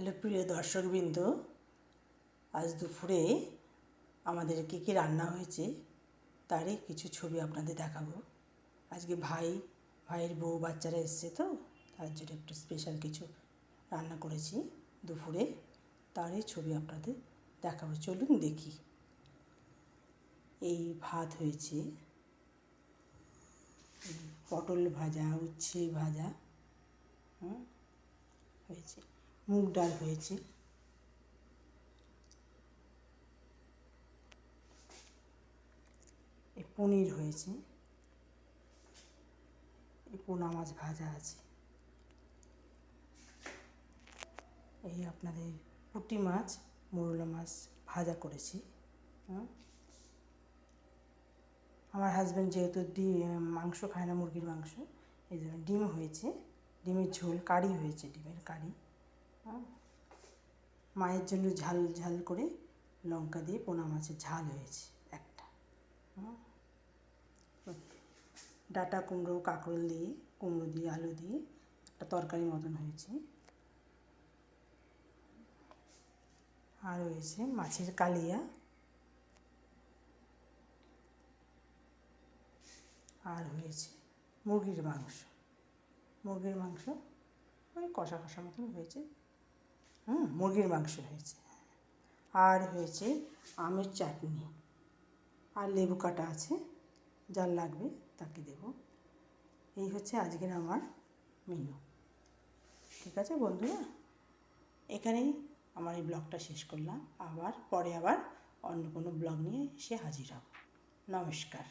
Hello প্রিয় দর্শকবৃন্দ, আজ দুপুরে আমাদের কী কী রান্না হয়েছে তারই কিছু ছবি আপনাদের দেখাবো। আজকে ভাইয়ের বউ বাচ্চারা এসছে, তো তার জন্য একটু স্পেশাল কিছু রান্না করেছি দুপুরে, তারই ছবি আপনাদের দেখাবো। চলুন দেখি। এই ভাত হয়েছে, পটল ভাজা, উচ্ছে ভাজা হয়েছে, মুগ ডাল হয়েছে, এই পনির হয়েছে, এই পোনা মাছ ভাজা আছে, এই আপনাদের পুঁটি মাছ, মোরলা মাছ ভাজা করেছি। আমার হাজব্যান্ড যেহেতু মাংস খায় না, মুরগির মাংস, এই জন্য ডিম হয়েছে, ডিমের ঝোল, কারি হয়েছে, ডিমের কারি। মায়ের জন্য ঝাল ঝাল করে লঙ্কা দিয়ে পোনা মাছের ঝাল হয়েছে একটা। ডাঁটা কুমড়ো, কাঁকরোল দিয়ে, কুমড়ো দিয়ে, আলু দিয়ে একটা তরকারি মতন হয়েছে। আর হয়েছে মাছের কালিয়া, আর হয়েছে মুরগির মাংস। ওই কষা কষা মতন হয়েছে, মুরগির মাংস হয়েছে। আর হয়েছে আমের চাটনি, আর লেবু কাটা আছে, যার লাগবে তাকে দেব। এই হচ্ছে আজকের আমার মেনু। ঠিক আছে বন্ধুরা, এখানেই আমার এই ব্লগটা শেষ করলাম। পরে আবার অন্য কোনো ব্লগ নিয়ে এসে হাজির হব। নমস্কার।